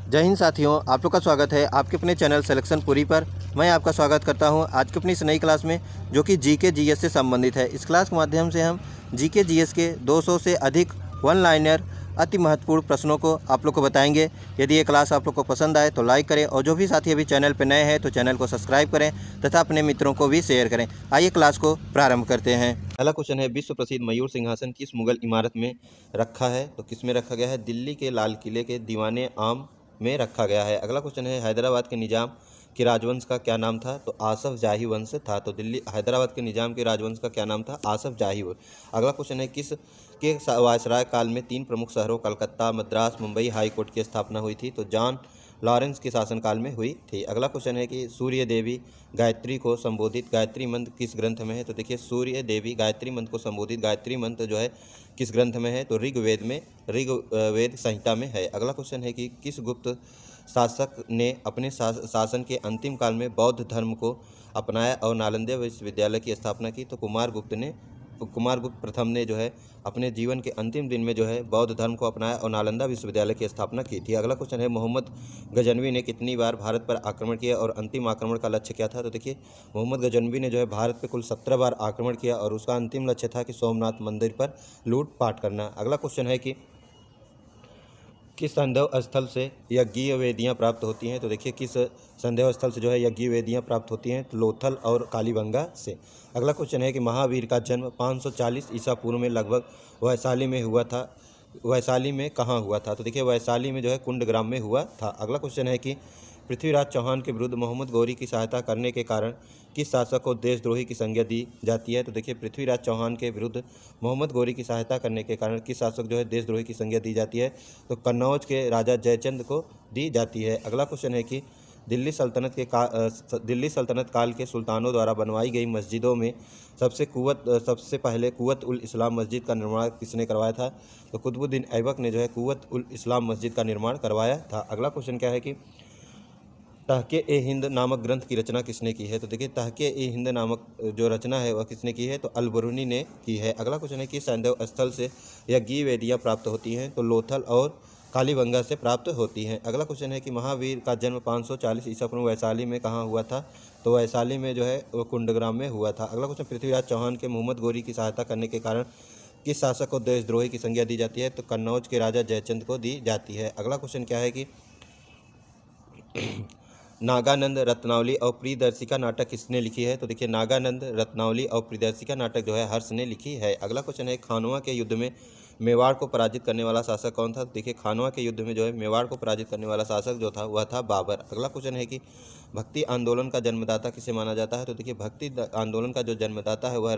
जय हिंद साथियों, आप लोग का स्वागत है आपके अपने चैनल सिलेक्शन पूरी पर। मैं आपका स्वागत करता हूं आज की अपनी इस नई क्लास में, जो कि जीके जीएस से संबंधित है। इस क्लास के माध्यम से हम जीके जीएस के 200 से अधिक वन लाइनर अति महत्वपूर्ण प्रश्नों को आप लोग को बताएंगे। यदि ये क्लास आप लोग को पसंद आए तो लाइक करें, और जो भी साथी अभी चैनल पर नए हैं तो चैनल को सब्सक्राइब करें तथा अपने मित्रों को भी शेयर करें। आइए क्लास को प्रारंभ करते हैं। पहला क्वेश्चन है, विश्व प्रसिद्ध मयूर सिंहासन किस मुगल इमारत में रखा है? तो किस में रखा गया है? दिल्ली के लाल किले के दीवाने आम में रखा गया है। अगला क्वेश्चन है, हैदराबाद के निजाम के राजवंश का क्या नाम था? तो आसफ जाही वंश था। तो दिल्ली हैदराबाद के निजाम के राजवंश का क्या नाम था? आसफ जाही वंश। अगला क्वेश्चन है, किस के वायसराय काल में 3 प्रमुख शहरों कलकत्ता, मद्रास, मुंबई हाई कोर्ट की स्थापना हुई थी? तो जॉन लॉरेंस के शासनकाल में हुई थी। अगला क्वेश्चन है कि सूर्य देवी गायत्री को संबोधित गायत्री मंत्र किस ग्रंथ में है? तो देखिए, सूर्य देवी गायत्री मंत्र को संबोधित गायत्री मंत्र जो है किस ग्रंथ में है? तो ऋग्वेद में, ऋग्वेद संहिता में है। अगला क्वेश्चन है कि किस गुप्त शासक ने अपने शासन के अंतिम काल में बौद्ध धर्म को अपनाया और नालंदा विश्वविद्यालय की स्थापना की? तो कुमारगुप्त प्रथम ने जो है अपने जीवन के अंतिम दिन में जो है बौद्ध धर्म को अपनाया और नालंदा विश्वविद्यालय की स्थापना की थी। अगला क्वेश्चन है, मोहम्मद गजनवी ने कितनी बार भारत पर आक्रमण किया और अंतिम आक्रमण का लक्ष्य क्या था? तो देखिए, मोहम्मद गजनवी ने जो है भारत पर कुल 17 बार आक्रमण किया और उसका अंतिम लक्ष्य था कि सोमनाथ मंदिर पर लूटपाट करना। अगला क्वेश्चन है कि किस संदेव स्थल से यज्ञीय वेदियाँ प्राप्त होती हैं? तो देखिए, किस संदेव स्थल से जो है यज्ञीय वेदियाँ प्राप्त होती हैं? तो लोथल और कालीबंगा से। अगला क्वेश्चन है कि महावीर का जन्म 540 ईसा पूर्व में लगभग वैशाली में हुआ था। वैशाली में कहाँ हुआ था? तो देखिए, वैशाली में जो है कुंडग्राम में हुआ था। अगला क्वेश्चन है कि पृथ्वीराज चौहान के विरुद्ध मोहम्मद गौरी की सहायता करने के कारण किस शासक को देशद्रोही की संज्ञा दी जाती है? तो देखिए, पृथ्वीराज चौहान के विरुद्ध मोहम्मद गौरी की सहायता करने के कारण किस शासक जो है देशद्रोही की संज्ञा दी जाती है? तो कन्नौज के राजा जयचंद को दी जाती है। अगला क्वेश्चन है कि दिल्ली सल्तनत काल के सुल्तानों द्वारा बनवाई गई मस्जिदों में सबसे पहले कुव्वत उल इस्लाम मस्जिद का निर्माण किसने करवाया था? तो कुतुबुद्दीन ऐबक ने जो है कुव्वत उल इस्लाम मस्जिद का निर्माण करवाया था। अगला क्वेश्चन क्या है कि तहक़े-ए-हिंद नामक ग्रंथ की रचना किसने की है? तो देखिए, तहक़े-ए-हिंद नामक जो रचना है वह किसने की है? तो अल-बरूनी ने की है। अगला क्वेश्चन है कि सैंधव स्थल से यज्ञीय वेदियाँ प्राप्त होती हैं? तो लोथल और कालीबंगा से प्राप्त होती हैं। अगला क्वेश्चन है कि महावीर का जन्म 540 ईसा पूर्व वैशाली में कहाँ हुआ था? तो वैशाली में जो है वो कुंडग्राम में हुआ था। अगला क्वेश्चन, पृथ्वीराज चौहान के मोहम्मद गौरी की सहायता करने के कारण किस शासक को देशद्रोही की संज्ञा दी जाती है? तो कन्नौज के राजा जयचंद को दी जाती है। अगला क्वेश्चन क्या है कि नागानंद रत्नावली और प्रियदर्शिका नाटक किसने लिखी है? तो देखिए, नागानंद रत्नावली और प्रियदर्शिका नाटक जो है हर्ष ने लिखी है। अगला क्वेश्चन है, खानवा के युद्ध में मेवाड़ को पराजित करने वाला शासक कौन था? देखिए, खानवा के युद्ध में जो है मेवाड़ को पराजित करने वाला शासक जो था वह था बाबर। अगला क्वेश्चन है कि भक्ति आंदोलन का जन्मदाता किसे माना जाता है? तो देखिए, भक्ति आंदोलन का जो जन्मदाता है वह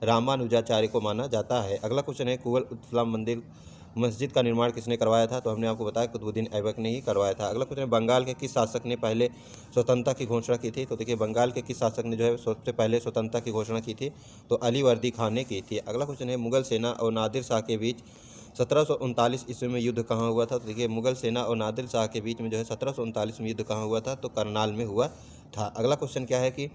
रामानुजाचार्य को माना जाता है। अगला क्वेश्चन है, कुव्वत इस्लाम मस्जिद का निर्माण किसने करवाया था? तो हमने आपको बताया कुतुबुद्दीन ऐबक ने ही करवाया था। अगला क्वेश्चन है, बंगाल के किस शासक ने पहले स्वतंत्रता की घोषणा की थी? तो देखिए, बंगाल के किस शासक ने जो है सबसे पहले स्वतंत्रता की घोषणा की थी? तो अली वर्दी खान ने की थी। अगला क्वेश्चन है, मुगल सेना और नादिर शाह के बीच 1739 ईस्वी में युद्ध कहाँ हुआ था? तो देखिए, मुगल सेना और नादिर शाह के बीच में जो है 1739 में युद्ध कहाँ हुआ था? तो करनाल में हुआ था। अगला क्वेश्चन क्या है कि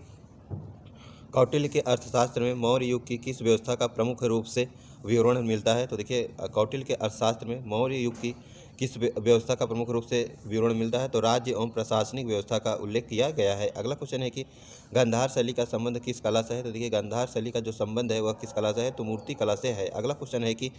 कौटिल्य के अर्थशास्त्र में मौर्य युग की किस व्यवस्था का प्रमुख रूप से विवरण मिलता है? तो देखिए, कौटिल्य के अर्थशास्त्र में मौर्य युग की किस व्यवस्था का प्रमुख रूप से विवरण मिलता है? तो राज्य एवं प्रशासनिक व्यवस्था का उल्लेख किया गया है। अगला क्वेश्चन है कि गांधार शैली का संबंध किस कला से है? तो देखिए, गांधार शैली का जो संबंध है वह किस कला से है? तो मूर्ति कला से है। अगला क्वेश्चन है कि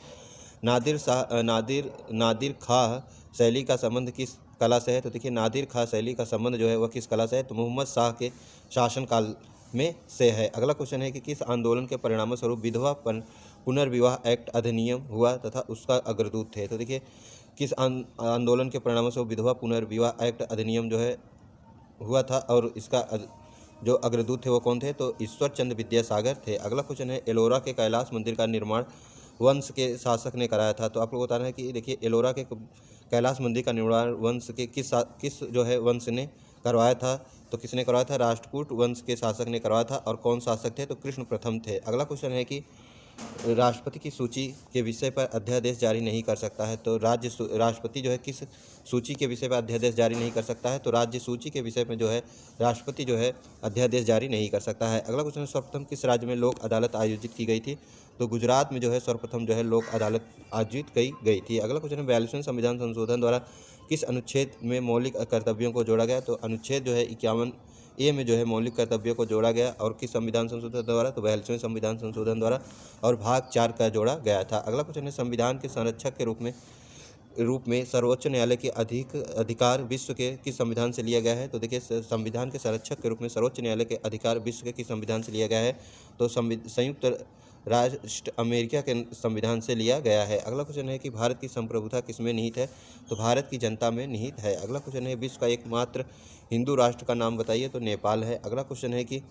नादिर खाह शैली का संबंध किस कला से है? तो देखिए, नादिर खाह शैली का संबंध जो है वह किस कला से है? तो मोहम्मद शाह के शासनकाल में से है। अगला क्वेश्चन है कि किस आंदोलन के परिणाम स्वरूप विधवा पुनर्विवाह एक्ट अधिनियम हुआ तथा उसका अग्रदूत थे? तो देखिए, किस आंदोलन के परिणाम स्वरूप विधवा पुनर्विवाह एक्ट अधिनियम जो है हुआ था और इसका जो अग्रदूत थे वो कौन थे? तो ईश्वर चंद्र विद्यासागर थे। अगला क्वेश्चन है, एलोरा के कैलाश मंदिर का निर्माण वंश के शासक ने कराया था? तो आप लोग बताना है कि देखिए, एलोरा के कैलाश मंदिर का निर्माण वंश के किस जो है वंश ने करवाया था? तो किसने करवाया था? राष्ट्रकूट वंश के शासक ने करवाया था। और कौन शासक थे? तो कृष्ण प्रथम थे। अगला क्वेश्चन है कि राष्ट्रपति की सूची के विषय पर अध्यादेश जारी नहीं कर सकता है? तो राष्ट्रपति जो है किस सूची के विषय पर अध्यादेश जारी नहीं कर सकता है? तो राज्य सूची के विषय में जो है राष्ट्रपति जो है अध्यादेश जारी नहीं कर सकता है। अगला क्वेश्चन, सर्वप्रथम किस राज्य में लोक अदालत आयोजित की गई थी? तो गुजरात में जो है सर्वप्रथम जो है लोक अदालत आयोजित की गई थी। अगला क्वेश्चन है, 42वें संविधान संशोधन द्वारा किस अनुच्छेद में मौलिक कर्तव्यों को जोड़ा गया? तो अनुच्छेद जो है 51A में जो है मौलिक कर्तव्यों को जोड़ा गया। और किस संविधान संशोधन द्वारा? तो 42वें संविधान संशोधन द्वारा, और भाग 4 का जोड़ा गया था। अगला क्वेश्चन है, संविधान के संरक्षक के रूप में सर्वोच्च न्यायालय के अधिकार विश्व के किस संविधान से लिया गया है? तो देखिए, संविधान के संरक्षक के रूप में सर्वोच्च न्यायालय के अधिकार विश्व के किस संविधान से लिया गया है? तो संयुक्त राष्ट्र अमेरिका के संविधान से लिया गया है। अगला क्वेश्चन है कि भारत की संप्रभुता किसमें निहित है? तो भारत की जनता में निहित है। अगला क्वेश्चन है, विश्व का एकमात्र हिंदू राष्ट्र का नाम बताइए? तो नेपाल है। अगला क्वेश्चन है कि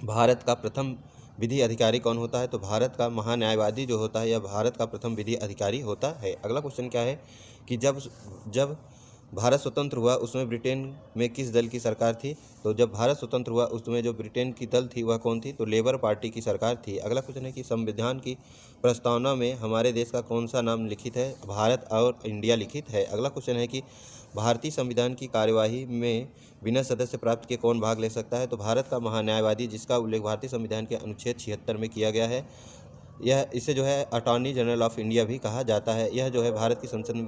भारत का प्रथम विधि अधिकारी कौन होता है? तो भारत का महान्यायवादी जो होता है यह भारत का प्रथम विधि अधिकारी होता है। अगला क्वेश्चन क्या है कि जब भारत स्वतंत्र हुआ उसमें ब्रिटेन में किस दल की सरकार थी? तो जब भारत स्वतंत्र हुआ उसमें जो ब्रिटेन की दल थी वह कौन थी? तो लेबर पार्टी की सरकार थी। अगला क्वेश्चन है कि संविधान की प्रस्तावना में हमारे देश का कौन सा नाम लिखित है? भारत और इंडिया लिखित है। अगला क्वेश्चन है कि भारतीय संविधान की कार्यवाही में बिना सदस्य प्राप्त के कौन भाग ले सकता है? तो भारत का महान्यायवादी, जिसका उल्लेख भारतीय संविधान के अनुच्छेद 76 में किया गया है। इसे जो है अटॉर्नी जनरल ऑफ इंडिया भी कहा जाता है। यह जो है भारत की संसद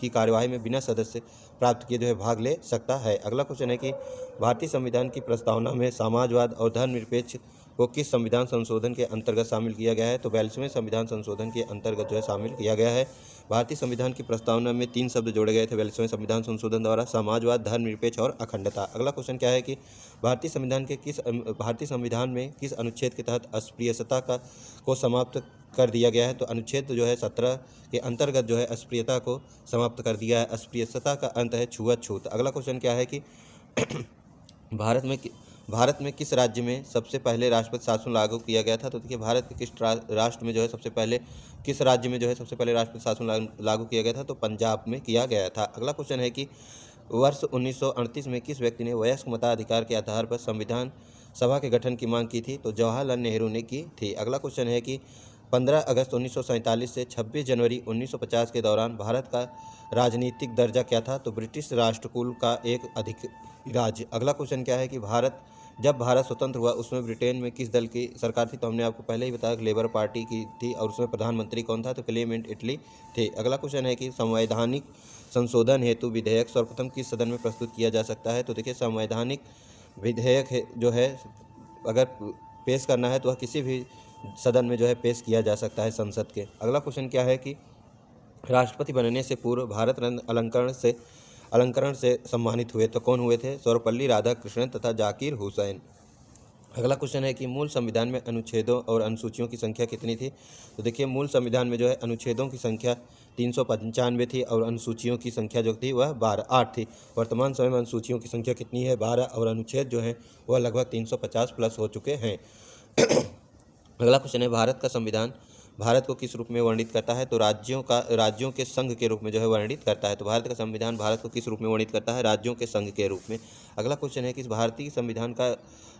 की कार्यवाही में बिना सदस्य प्राप्त किए जो है भाग ले सकता है। अगला क्वेश्चन है कि भारतीय संविधान की प्रस्तावना में समाजवाद और धर्मनिरपेक्ष को किस संविधान संशोधन के अंतर्गत शामिल किया गया है? तो 42वें संविधान संशोधन के अंतर्गत जो है शामिल किया गया है। भारतीय संविधान की प्रस्तावना में 3 शब्द जोड़े गए थे 42वें संविधान संशोधन द्वारा: समाजवाद, धर्मनिरपेक्ष और अखंडता। अगला क्वेश्चन क्या है कि भारतीय संविधान में किस अनुच्छेद के तहत अस्पृश्यता को समाप्त कर दिया गया है? तो अनुच्छेद जो है 17 के अंतर्गत जो है अस्पृश्यता को समाप्त कर दिया है। अस्पृश्यता का अंत है छुआछूत। अगला क्वेश्चन क्या है कि भारत में किस राज्य में सबसे पहले राष्ट्रपति शासन लागू किया गया था? तो देखिए, भारत के किस राष्ट्र में जो है किस राज्य में जो है सबसे पहले राष्ट्रपति शासन लागू किया गया था? तो पंजाब में किया गया था। अगला क्वेश्चन है कि वर्ष 1938 में किस व्यक्ति ने वयस्क मताधिकार के आधार पर संविधान सभा के गठन की मांग की थी? तो जवाहरलाल नेहरू ने की थी। अगला क्वेश्चन है कि 15 अगस्त 1947 से 26 जनवरी 1950 के दौरान भारत का राजनीतिक दर्जा क्या था? तो ब्रिटिश राष्ट्रकुल का एक अधिक राज्य। अगला क्वेश्चन क्या है कि जब भारत स्वतंत्र हुआ उसमें ब्रिटेन में किस दल की सरकार थी? तो हमने आपको पहले ही बताया कि लेबर पार्टी की थी, और उसमें प्रधानमंत्री कौन था? तो क्लेमेंट एटली थे। अगला क्वेश्चन है कि संवैधानिक संशोधन हेतु विधेयक सर्वप्रथम किस सदन में प्रस्तुत किया जा सकता है? तो देखिए, संवैधानिक विधेयक जो है अगर पेश करना है तो वह किसी भी सदन में जो है पेश किया जा सकता है, संसद के। अगला क्वेश्चन क्या है कि राष्ट्रपति बनने से पूर्व भारत रत्न अलंकरण से सम्मानित हुए तो कौन हुए थे? सर्वपल्ली राधाकृष्णन तथा जाकिर हुसैन। अगला क्वेश्चन है कि मूल संविधान में अनुच्छेदों और अनुसूचियों की संख्या कितनी थी? तो देखिए, मूल संविधान में जो है अनुच्छेदों की संख्या 395 थी और अनुसूचियों की संख्या जो थी वह 8 थी। वर्तमान समय में अनुसूचियों की संख्या कितनी है? 12, और अनुच्छेद जो हैं वह लगभग 350 प्लस हो चुके हैं। अगला क्वेश्चन है, भारत का संविधान भारत को किस रूप में वर्णित करता है? तो राज्यों के संघ के रूप में जो है वर्णित करता है। तो भारत का संविधान भारत को किस रूप में वर्णित करता है? राज्यों के संघ के रूप में। अगला क्वेश्चन है कि भारतीय संविधान का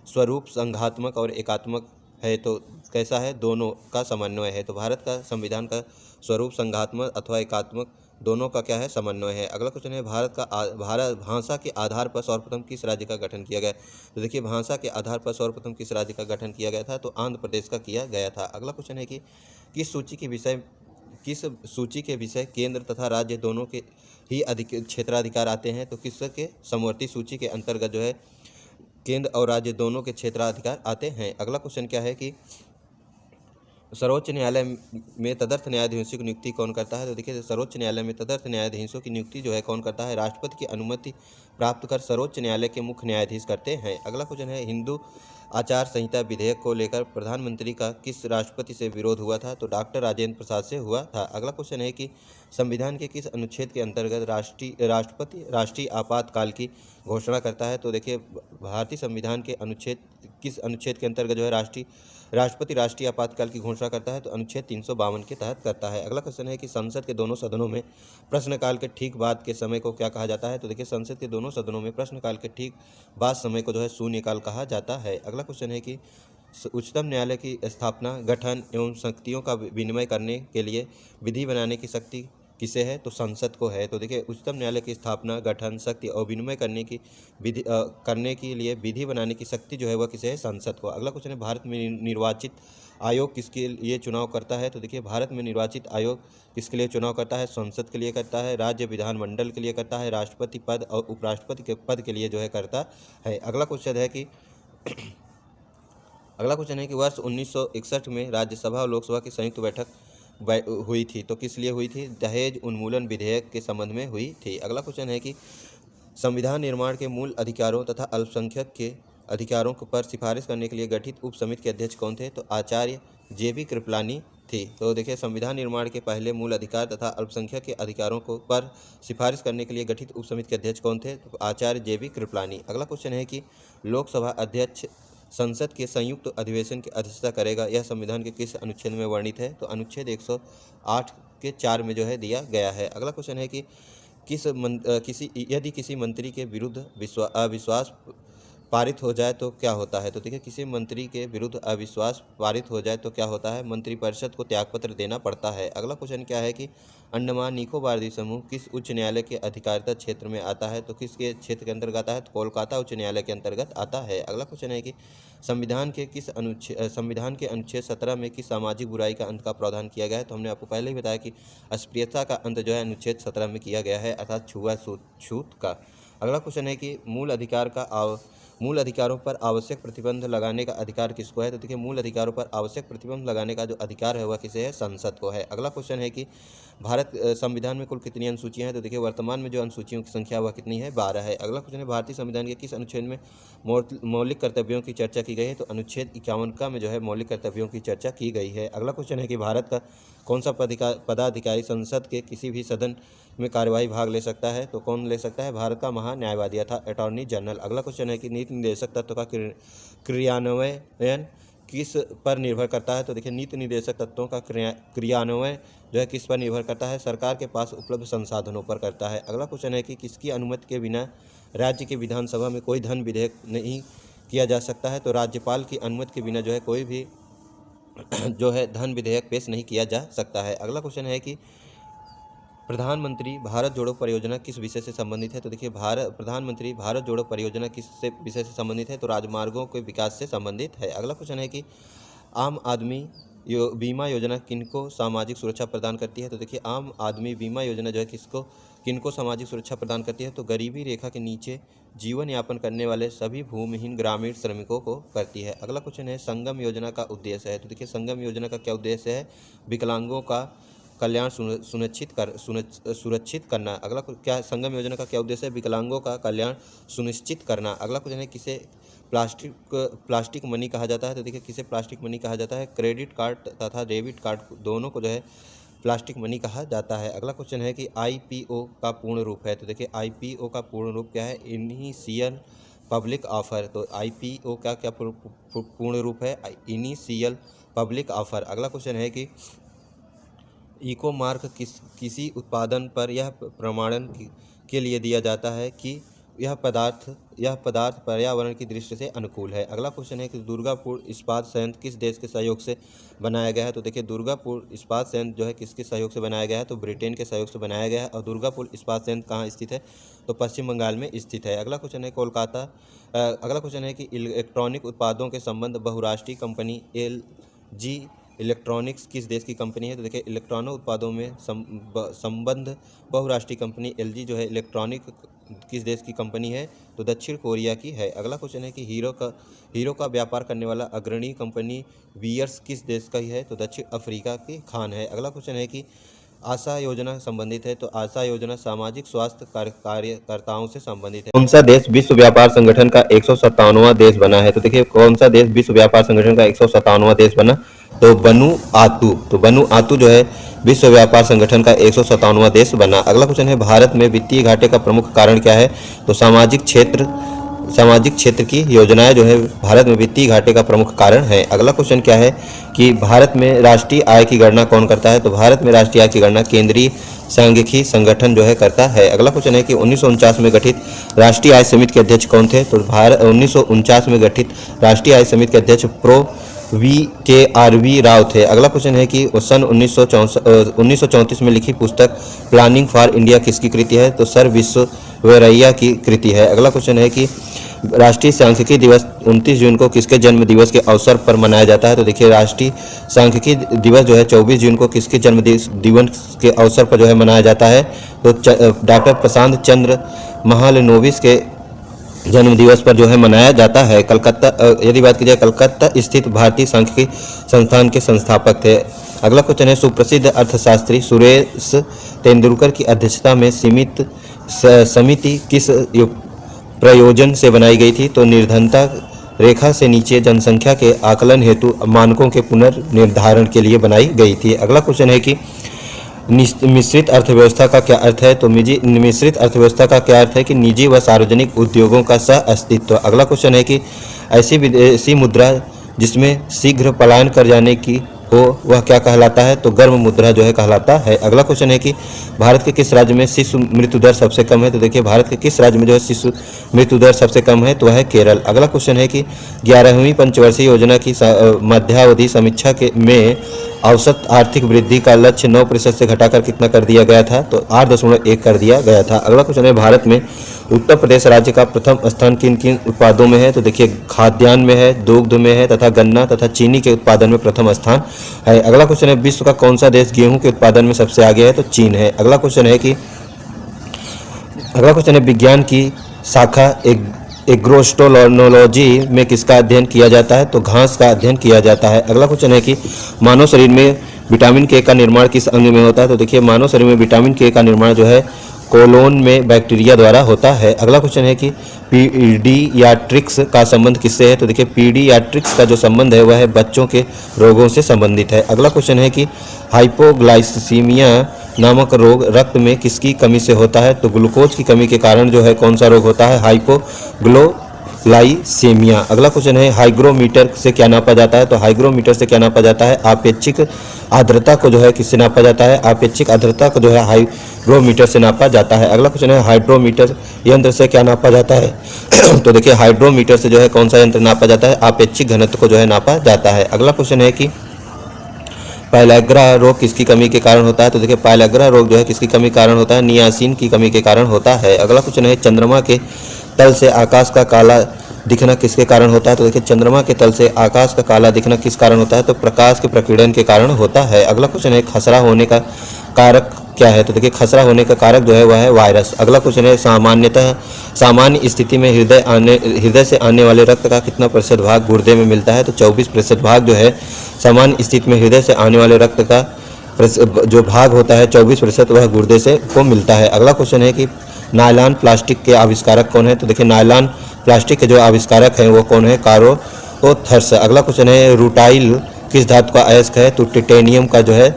स्वरूप संघात्मक और एकात्मक है, तो कैसा है? दोनों का समन्वय है। तो भारत का संविधान का स्वरूप संघात्मक अथवा एकात्मक दोनों का क्या है? समन्वय है। अगला क्वेश्चन है, भारत भाषा के आधार पर सर्वप्रथम किस राज्य का गठन किया गया? तो देखिए, भाषा के आधार पर सर्वप्रथम किस राज्य का गठन किया गया था? तो आंध्र प्रदेश का किया गया था। अगला क्वेश्चन है कि किस सूची के विषय केंद्र तथा राज्य दोनों के ही क्षेत्राधिकार आते हैं? तो किसके समवर्ती सूची के अंतर्गत जो है केंद्र और राज्य दोनों के क्षेत्राधिकार आते हैं। अगला क्वेश्चन क्या है कि सर्वोच्च न्यायालय में तदर्थ न्यायाधीशों की नियुक्ति कौन करता है? तो देखिए, सर्वोच्च न्यायालय में तदर्थ न्यायाधीशों की नियुक्ति जो है कौन करता है? राष्ट्रपति की अनुमति प्राप्त कर सर्वोच्च न्यायालय के मुख्य न्यायाधीश करते हैं। अगला क्वेश्चन है, हिंदू आचार संहिता विधेयक को लेकर प्रधानमंत्री का किस राष्ट्रपति से विरोध हुआ था? तो डॉक्टर राजेंद्र प्रसाद से हुआ था। अगला क्वेश्चन है कि संविधान के किस अनुच्छेद के अंतर्गत राष्ट्रपति राष्ट्रीय आपातकाल की घोषणा करता है? तो देखिए, भारतीय संविधान के किस अनुच्छेद के अंतर्गत जो है राष्ट्रपति राष्ट्रीय आपातकाल की घोषणा करता है? तो अनुच्छेद 352 के तहत करता है। अगला क्वेश्चन है कि संसद के दोनों सदनों में प्रश्नकाल के ठीक बाद के समय को क्या कहा जाता है? तो देखिए, संसद के दोनों सदनों में प्रश्नकाल के ठीक बाद समय को जो है शून्यकाल कहा जाता है। अगला क्वेश्चन है कि उच्चतम न्यायालय की स्थापना, गठन एवं शक्तियों का विनिमय करने के लिए विधि बनाने की शक्ति किसे है, तो संसद को है। तो देखिए उच्चतम न्यायालय की स्थापना, गठन, शक्ति और विनिमय करने की विधि करने के लिए विधि बनाने की शक्ति जो है वह किसे है, संसद को। अगला क्वेश्चन है, भारत में निर्वाचित आयोग किसके लिए चुनाव करता है, तो देखिए भारत में निर्वाचित आयोग किसके लिए चुनाव करता है, संसद के लिए करता है, राज्य विधानमंडल के लिए करता है, राष्ट्रपति पद और उपराष्ट्रपति के पद के लिए जो है करता है। अगला क्वेश्चन है कि वर्ष 1961 में राज्यसभा और लोकसभा की संयुक्त बैठक हुई थी, तो किस लिए हुई थी, दहेज उन्मूलन विधेयक के संबंध में हुई थी। अगला क्वेश्चन है कि संविधान निर्माण के मूल अधिकारों तथा अल्पसंख्यक के अधिकारों पर सिफारिश करने के लिए गठित उप समिति के अध्यक्ष कौन थे, तो आचार्य JB कृपलानी थी। तो देखिए संविधान निर्माण के पहले मूल अधिकार तथा अल्पसंख्यक के अधिकारों को पर सिफारिश करने के लिए गठित उप समिति के अध्यक्ष कौन थे, तो आचार्य JB कृपलानी। अगला क्वेश्चन है कि लोकसभा अध्यक्ष संसद के संयुक्त अधिवेशन की अध्यक्षता करेगा, यह संविधान के किस अनुच्छेद में वर्णित है, तो अनुच्छेद 108 के 4 में जो है दिया गया है। अगला क्वेश्चन है कि यदि किसी मंत्री के विरुद्ध अविश्वास पारित हो जाए तो क्या होता है, तो देखिए किसी मंत्री के विरुद्ध अविश्वास पारित हो जाए तो क्या होता है, मंत्रिपरिषद को त्यागपत्र देना पड़ता है। अगला क्वेश्चन क्या है कि अंडमान निकोबार द्वीप समूह किस उच्च न्यायालय के अधिकारिता क्षेत्र में आता है, तो किसके क्षेत्र के अंतर्गत आता है, तो कोलकाता उच्च न्यायालय के अंतर्गत आता है। अगला क्वेश्चन है कि संविधान के अनुच्छेद 17 में किस सामाजिक बुराई का अंत का प्रावधान किया गया है, तो हमने आपको पहले ही बताया कि अस्पृश्यता का अंत जो है अनुच्छेद 17 में किया गया है, अर्थात छूत का। अगला क्वेश्चन है कि मूल अधिकारों पर आवश्यक प्रतिबंध लगाने का अधिकार किसको है, तो देखिए मूल अधिकारों पर आवश्यक प्रतिबंध लगाने का जो अधिकार है वह किसे है, संसद को है। अगला क्वेश्चन है कि भारत संविधान में कुल कितनी अनुसूचियां हैं, तो देखिए वर्तमान में जो अनुसूचियों की संख्या वह कितनी है, 12 है। अगला क्वेश्चन है भारतीय संविधान के किस अनुच्छेद में मौलिक कर्तव्यों की चर्चा की गई है, तो अनुच्छेद 51 में जो है मौलिक कर्तव्यों की चर्चा की गई है। अगला क्वेश्चन है कि भारत का कौन सा पदाधिकारी संसद के किसी भी सदन में कार्यवाही भाग ले सकता है, तो कौन ले सकता है, भारत का महान्यायवादी अर्थात अटॉर्नी जनरल। अगला क्वेश्चन है कि नीति निर्देशक तत्व का क्रियान्वयन किस पर निर्भर करता है, तो देखिए नीति निर्देशक तत्वों का क्रियान्वयन जो है किस पर निर्भर करता है, सरकार के पास उपलब्ध संसाधनों पर करता है। अगला क्वेश्चन है कि किसकी अनुमति के बिना राज्य की विधानसभा में कोई धन विधेयक नहीं किया जा सकता है, तो राज्यपाल की अनुमति के बिना जो है कोई भी जो है धन विधेयक पेश नहीं किया जा सकता है। अगला क्वेश्चन है कि प्रधानमंत्री भारत जोड़ो परियोजना किस विषय से संबंधित है, तो देखिए प्रधानमंत्री भारत जोड़ो परियोजना किस विषय से संबंधित है, तो राजमार्गों के विकास से संबंधित है। अगला क्वेश्चन है कि आम आदमी बीमा योजना किनको सामाजिक सुरक्षा प्रदान करती है, तो देखिए आम आदमी बीमा योजना जो है किनको सामाजिक सुरक्षा प्रदान करती है, तो गरीबी रेखा के नीचे जीवन यापन करने वाले सभी भूमिहीन ग्रामीण श्रमिकों को करती है। अगला क्वेश्चन है संगम योजना का उद्देश्य है, तो देखिए संगम योजना का क्या उद्देश्य है, विकलांगों का कल्याण सुनिश्चित करना। अगला क्या संगम योजना का क्या उद्देश्य है, विकलांगों का कल्याण सुनिश्चित करना। अगला क्वेश्चन है किसे प्लास्टिक मनी कहा जाता है, तो देखिए किसे प्लास्टिक मनी कहा जाता है, क्रेडिट कार्ड तथा डेबिट कार्ड दोनों को जो है प्लास्टिक मनी कहा जाता है। अगला क्वेश्चन है कि IPO का पूर्ण रूप है, तो देखिए IPO का पूर्ण रूप क्या है, इनिशियल पब्लिक ऑफर। तो IPO का क्या पूर्ण रूप है, इनिशियल पब्लिक ऑफर। अगला क्वेश्चन है कि इको मार्क किसी उत्पादन पर यह प्रमाणन के लिए दिया जाता है कि यह पदार्थ पर्यावरण की दृष्टि से अनुकूल है। अगला क्वेश्चन है कि दुर्गापुर इस्पात संयंत्र किस देश के सहयोग से बनाया गया है, तो देखिए दुर्गापुर इस्पात संयंत्र जो है किसके सहयोग से बनाया गया है, तो ब्रिटेन के सहयोग से बनाया गया है। और दुर्गापुर इस्पात संयंत्र कहाँ स्थित है, तो पश्चिम बंगाल में स्थित है। अगला क्वेश्चन है अगला क्वेश्चन है कि इलेक्ट्रॉनिक उत्पादों के संबंध बहुराष्ट्रीय कंपनी LG इलेक्ट्रॉनिक्स किस देश की कंपनी है, तो देखिए इलेक्ट्रॉनिक उत्पादों में संबंध बहुराष्ट्रीय कंपनी LG जो है इलेक्ट्रॉनिक किस देश की कंपनी है, तो दक्षिण कोरिया की है। अगला क्वेश्चन है कि हीरो का व्यापार करने वाला अग्रणी कंपनी वियर्स किस देश का ही है, तो दक्षिण अफ्रीका की खान है। अगला क्वेश्चन है कि आशा योजना संबंधित है, तो आशा योजना सामाजिक स्वास्थ्य कार्यकर्ताओं से संबंधित है। कौन सा देश विश्व व्यापार संगठन का 157वां देश बना है, तो देखिए कौन सा देश विश्व व्यापार संगठन का 157वां देश बना, तो वनुआतु जो है विश्व व्यापार संगठन का 157वां देश बना। अगला क्वेश्चन है भारत में वित्तीय घाटे का प्रमुख कारण क्या है, तो सामाजिक क्षेत्र की योजनाएं जो है भारत में वित्तीय घाटे का प्रमुख कारण है। अगला क्वेश्चन क्या है कि भारत में राष्ट्रीय आय की गणना कौन करता है, तो भारत में राष्ट्रीय आय की गणना केंद्रीय सांख्यिकी संगठन जो है करता है। अगला क्वेश्चन है कि 1949 में गठित राष्ट्रीय आय समिति के अध्यक्ष कौन थे, तो 1949 में गठित राष्ट्रीय आय समिति के अध्यक्ष प्रो VKRV राव थे। अगला क्वेश्चन है कि सन 1934 में लिखी पुस्तक प्लानिंग फॉर इंडिया किसकी कृति है? तो सर विश्वेश्वरैया की कृति है। अगला क्वेश्चन है कि राष्ट्रीय सांख्यिकी दिवस 29 जून को किसके जन्म दिवस के अवसर पर मनाया जाता है? तो देखिए राष्ट्रीय सांख्यिकी दिवस जो है 24 जून को किसके जन्म दिवस के अवसर पर जो है मनाया जाता है? तो डॉक्टर प्रशांत चंद्र महालनोबिस के जन्म दिवस पर जो है मनाया जाता है। कलकत्ता, यदि बात की जाए कलकत्ता स्थित भारतीय सांख्यिकी संस्थान के संस्थापक थे। अगला क्वेश्चन है सुप्रसिद्ध अर्थशास्त्री सुरेश तेंदुलकर की अध्यक्षता में सीमित समिति किस प्रयोजन से बनाई गई थी? तो निर्धनता रेखा से नीचे जनसंख्या के आकलन हेतु मानकों के पुनर्निर्धारण के लिए बनाई गई थी। अगला क्वेश्चन है कि मिश्रित अर्थव्यवस्था का क्या अर्थ है? तो मिश्रित अर्थव्यवस्था का क्या अर्थ है कि निजी व सार्वजनिक उद्योगों का सह अस्तित्व। अगला क्वेश्चन है कि ऐसी विदेशी मुद्रा जिसमें शीघ्र पलायन कर जाने की हो वह क्या कहलाता है? तो गर्म मुद्रा जो है कहलाता है। अगला क्वेश्चन है कि भारत के किस राज्य में शिशु मृत्यु दर सबसे कम है? तो देखिए भारत के किस राज्य में जो है शिशु मृत्यु दर सबसे कम है? तो वह है केरल। अगला क्वेश्चन है कि 11वीं पंचवर्षीय योजना की मध्यावधि समीक्षा में औसत आर्थिक वृद्धि का लक्ष्य 9% से घटाकर कितना कर दिया गया था? तो 8.1 कर दिया गया था। अगला क्वेश्चन है भारत में उत्तर प्रदेश राज्य का प्रथम स्थान किन किन उत्पादों में है? तो देखिए खाद्यान्न में है, दुग्ध में है तथा गन्ना तथा चीनी के उत्पादन में प्रथम स्थान है। अगला क्वेश्चन है विश्व का कौन सा देश गेहूं के उत्पादन में सबसे आगे है? तो चीन है। अगला क्वेश्चन है विज्ञान की शाखा एग्रोस्टोलॉजी में किसका अध्ययन किया जाता है? तो घास का अध्ययन किया जाता है। अगला क्वेश्चन है कि मानव शरीर में विटामिन के का निर्माण किस अंग में होता है? तो देखिए मानव शरीर में विटामिन के का निर्माण जो है कोलोन में बैक्टीरिया द्वारा होता है। अगला क्वेश्चन है कि पीडियाट्रिक्स का संबंध किससे है? तो देखिए पीडियाट्रिक्स का जो संबंध है वह है बच्चों के रोगों से संबंधित है। अगला क्वेश्चन है कि हाइपोग्लाइसीमिया नामक रोग रक्त में किसकी कमी से होता है? तो ग्लूकोज की कमी के कारण जो है कौन सा रोग होता है? हाइपोग्लाइसीमिया। अगला क्वेश्चन है हाइग्रोमीटर से क्या नापा जाता है? तो हाइग्रोमीटर से क्या नापा जाता है? आपेक्षिक आर्द्रता को जो है किससे नापा जाता है? आपेक्षिक आर्द्रता को जो है हाइग्रोमीटर से नापा जाता है। अगला क्वेश्चन है हाइड्रोमीटर यंत्र से क्या नापा जाता है? तो देखिए हाइड्रोमीटर से जो है कौन सा यंत्र नापा जाता है? आपेक्षिक घनत्व को जो है नापा जाता है। अगला क्वेश्चन है कि पायलैग्रा रोग किसकी कमी के कारण होता है? तो देखिए पायलैग्रा रोग जो है किसकी कमी के कारण होता है? नियासिन की कमी के कारण होता है। अगला क्वेश्चन है चंद्रमा के तल से आकाश का काला दिखना किसके कारण होता है? तो देखिए चंद्रमा के तल से आकाश का काला दिखना किस कारण होता है? तो प्रकाश के प्रकीर्णन के कारण होता है। अगला क्वेश्चन है खसरा होने का कारक क्या है? तो देखिए खसरा होने का कारक जो है वह है वायरस। अगला क्वेश्चन है सामान्य स्थिति में हृदय से आने वाले रक्त का कितना प्रतिशत भाग गुर्दे में मिलता है? तो 24% भाग जो है सामान्य स्थिति में हृदय से आने वाले रक्त का जो भाग होता है 24% वह गुर्दे से को मिलता है। अगला क्वेश्चन है कि नायलॉन प्लास्टिक के आविष्कारक कौन है? तो देखिए नायलॉन प्लास्टिक के जो आविष्कारक हैं वो कौन है? कारोथर्स। अगला क्वेश्चन है रूटाइल किस धातु का अयस्क है? तो टिटेनियम का जो है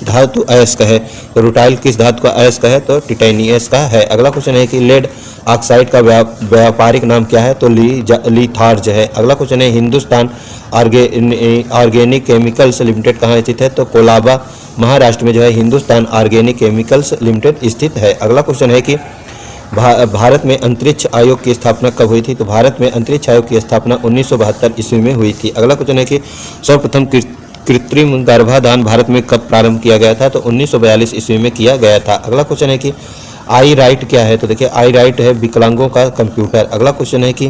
धातु अयस्क है। तो रूटाइल किस धातु का अयस्क है? तो टिटेनियस का है। अगला क्वेश्चन है कि लेड ऑक्साइड का व्यापारिक नाम क्या है? तो लिथार्ज है। अगला क्वेश्चन है हिंदुस्तान ऑर्गेनिक केमिकल्स लिमिटेड कहाँ स्थित है? तो कोलाबा महाराष्ट्र में जो है हिंदुस्तान ऑर्गेनिक केमिकल्स लिमिटेड स्थित है। अगला क्वेश्चन है कि भारत में अंतरिक्ष आयोग की स्थापना कब हुई थी? तो भारत में अंतरिक्ष आयोग की स्थापना 1972 ईस्वी में हुई थी। अगला क्वेश्चन है कि सर्वप्रथम कृत्रिम गर्भाधान भारत में कब प्रारंभ किया गया था? तो 1942 ईस्वी में किया गया था। अगला क्वेश्चन है कि आई राइट क्या है? तो देखिए आई राइट है विकलांगों का कंप्यूटर। अगला क्वेश्चन है कि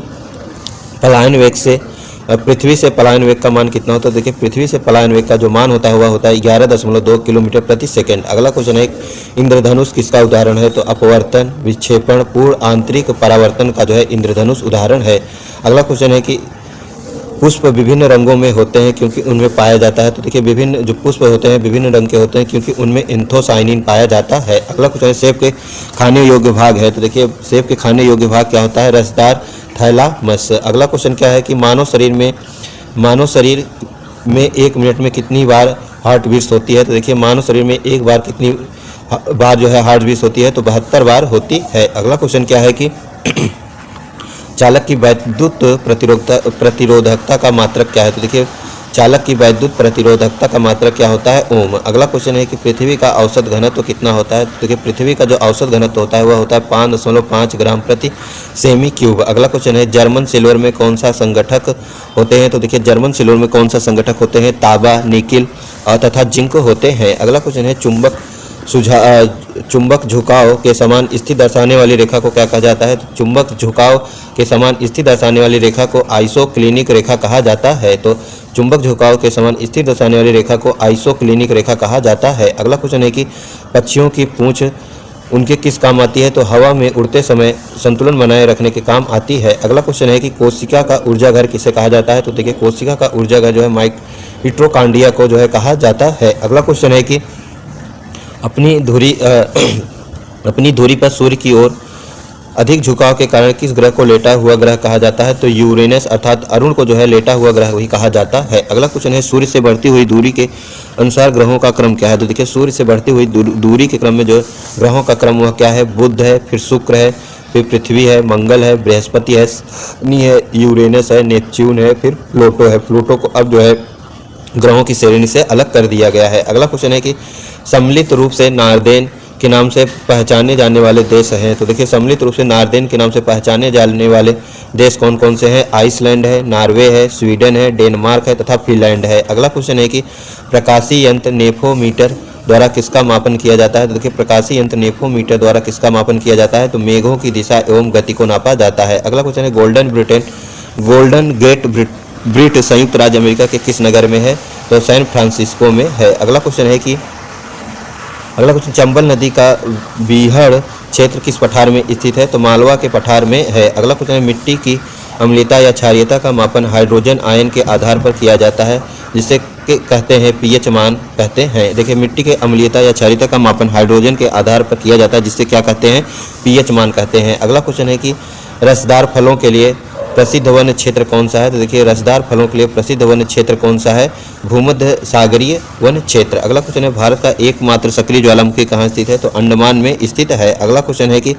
पलायन वेग से पृथ्वी से पलायन वेग का मान कितना होता है? देखिए पृथ्वी से पलायन वेग का जो मान होता है 11.2 किलोमीटर प्रति सेकंड। अगला क्वेश्चन है इंद्रधनुष किसका उदाहरण है? तो अपवर्तन विक्षेपण पूर्ण आंतरिक परावर्तन का जो है इंद्रधनुष उदाहरण है। अगला क्वेश्चन है कि पुष्प विभिन्न रंगों में होते हैं क्योंकि उनमें पाया जाता है। तो देखिए विभिन्न जो पुष्प होते हैं विभिन्न रंग के होते हैं क्योंकि उनमें एंथोसाइनिन पाया जाता है। अगला क्वेश्चन है सेब के खाने योग्य भाग है। तो देखिए सेब के खाने योग्य भाग क्या होता है? रसदार थैलामस। अगला क्वेश्चन क्या है कि मानव शरीर में 1 मिनट में कितनी बार हार्ट बीट्स होती है? तो देखिए मानव शरीर में एक बार कितनी बार जो है हार्ट बीट्स होती है? तो 72 बार होती है। अगला क्वेश्चन क्या है कि चालक की वैद्युत प्रतिरोधकता का मात्रक क्या है? तो देखिए चालक की वैद्युत प्रतिरोधकता का मात्रक क्या होता है? ओम। अगला क्वेश्चन है कि पृथ्वी का औसत घनत्व कितना होता है? देखिए पृथ्वी का जो औसत घनत्व होता है वह होता है 5.5 ग्राम प्रति सेमी क्यूब। अगला क्वेश्चन है जर्मन सिल्वर में कौन सा संगठक होते हैं? तो देखिए जर्मन सिल्वर में कौन सा संगठक होते हैं? तांबा, निकिल तथा जिंक होते हैं। अगला क्वेश्चन है चुंबक झुकाव के समान स्थिति दर्शाने वाली रेखा को क्या कहा जाता है? तो चुंबक झुकाव के समान स्थिति दर्शाने वाली रेखा को आइसोक्लिनिक रेखा कहा जाता है। तो चुंबक झुकाव के समान स्थिति दर्शाने वाली रेखा को आइसोक्लिनिक रेखा कहा जाता है। अगला क्वेश्चन है कि पक्षियों की पूंछ उनके किस काम आती है? तो हवा में उड़ते समय संतुलन बनाए रखने के काम आती है। अगला क्वेश्चन है कि कोशिका का ऊर्जा घर किसे कहा जाता है? तो देखिए कोशिका का ऊर्जा घर जो है माइटोकॉन्ड्रिया को जो है कहा जाता है। अगला क्वेश्चन है कि अपनी धुरी पर सूर्य की ओर अधिक झुकाव के कारण किस ग्रह को लेटा हुआ ग्रह कहा जाता है? तो यूरेनस अर्थात अरुण को जो है लेटा हुआ ग्रह वही कहा जाता है। अगला क्वेश्चन है सूर्य से बढ़ती हुई दूरी के अनुसार ग्रहों का क्रम क्या है? तो देखिए सूर्य से बढ़ती हुई दूरी के क्रम में जो ग्रहों का क्रम वह क्या है? बुध है, फिर शुक्र है, फिर पृथ्वी है, मंगल है, बृहस्पति है, शनि है, यूरेनस है, नेपच्यून है, फिर प्लूटो है। प्लूटो को अब जो है ग्रहों की श्रेणी से अलग कर दिया गया है। अगला क्वेश्चन है कि सम्मिलित रूप से नार्देन के नाम से पहचाने जाने वाले देश हैं? तो देखिए सम्मिलित रूप से नार्देन के नाम से पहचाने जाने वाले देश कौन कौन से हैं? आइसलैंड है, नॉर्वे है, स्वीडन है, डेनमार्क है तथा फिनलैंड है। अगला क्वेश्चन है कि प्रकाशीय यंत्र नेफोमीटर द्वारा किसका मापन किया जाता है? तो देखिए प्रकाशीय यंत्र नेफोमीटर द्वारा किसका मापन किया जाता है? तो मेघों की दिशा एवं गति को नापा जाता है। अगला क्वेश्चन है गोल्डन गेट ब्रिट संयुक्त राज्य अमेरिका के किस नगर में है? तो सैन फ्रांसिस्को में है। अगला क्वेश्चन चंबल नदी का बीहड़ क्षेत्र किस पठार में स्थित है? तो मालवा के पठार में है। अगला क्वेश्चन है मिट्टी की अम्लीयता या क्षारीयता का मापन हाइड्रोजन आयन के आधार पर किया जाता है जिसे कहते हैं पीएच मान कहते हैं। देखिए मिट्टी के अम्लीयता या क्षारीयता का मापन हाइड्रोजन के आधार पर किया जाता है जिससे क्या कहते हैं? पीएच मान कहते हैं। अगला क्वेश्चन है कि रसदार फलों के लिए प्रसिद्ध वन क्षेत्र कौन सा है? तो देखिए रसदार फलों के लिए प्रसिद्ध वन क्षेत्र कौन सा है? भूमध्य सागरीय वन क्षेत्र। अगला क्वेश्चन है भारत का एकमात्र सक्रिय ज्वालामुखी कहाँ स्थित है? तो अंडमान में स्थित है। अगला क्वेश्चन है कि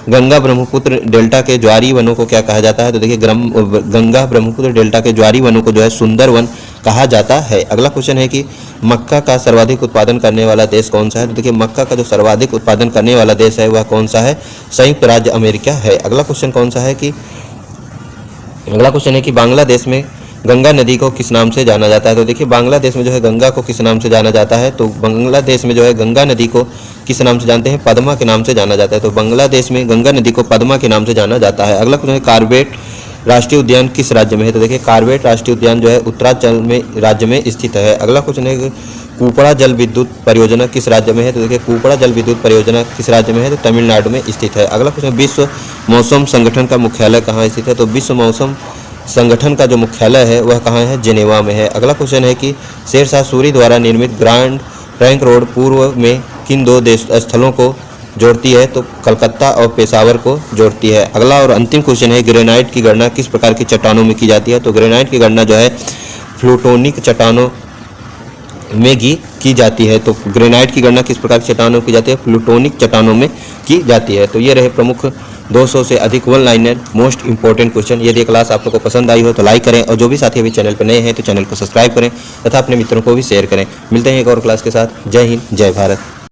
गंगा ब्रह्मपुत्र डेल्टा के ज्वारी वनों को क्या कहा जाता है? तो देखिए गंगा ब्रह्मपुत्र डेल्टा के ज्वारी वनों को जो है सुंदर वन कहा जाता है। अगला क्वेश्चन है कि मक्का का सर्वाधिक उत्पादन करने वाला देश कौन सा है? तो देखिए मक्का का जो सर्वाधिक उत्पादन करने वाला देश है वह कौन सा है? संयुक्त राज्य अमेरिका है। अगला क्वेश्चन है कि बांग्लादेश में गंगा नदी को किस नाम से जाना जाता है? तो देखिए बांग्लादेश में जो है गंगा को किस नाम से जाना जाता है? तो बांग्लादेश में जो है गंगा नदी को किस नाम से जानते हैं? पद्मा के नाम से जाना जाता है। तो बांग्लादेश में गंगा नदी को पद्मा के नाम से जाना जाता है। अगला क्वेश्चन है कार्बेट राष्ट्रीय उद्यान किस राज्य में है? तो देखिए कार्बेट राष्ट्रीय उद्यान जो है उत्तरांचल में राज्य में स्थित है। अगला क्वेश्चन है कुपड़ा जल विद्युत परियोजना किस राज्य में है? तो देखिए कुपड़ा जल विद्युत परियोजना किस राज्य में है? तो तमिलनाडु में स्थित है। अगला क्वेश्चन विश्व मौसम संगठन का मुख्यालय कहाँ स्थित है? तो विश्व मौसम संगठन का जो मुख्यालय है वह कहाँ है? जेनेवा में है। अगला क्वेश्चन है कि शेरशाह सूरी द्वारा निर्मित ग्रैंड ट्रंक रोड पूर्व में किन दो स्थलों को जोड़ती है? तो कलकत्ता और पेशावर को जोड़ती है। अगला और अंतिम क्वेश्चन है ग्रेनाइट की गणना किस प्रकार की चट्टानों में की जाती है? तो ग्रेनाइट की गणना जो है प्लूटोनिक चट्टानों में की जाती है। तो ग्रेनाइट की गणना किस प्रकार की चट्टानों में की जाती है? प्लूटोनिक चट्टानों में की जाती है। तो ये रहे प्रमुख 200 से अधिक one liner most important question. यदि क्लास आप लोगों को पसंद आई हो तो लाइक करें और जो भी साथी अभी चैनल पर नए हैं तो चैनल को सब्सक्राइब करें तथा अपने मित्रों को भी शेयर करें। मिलते हैं एक और क्लास के साथ। जय हिंद, जय भारत।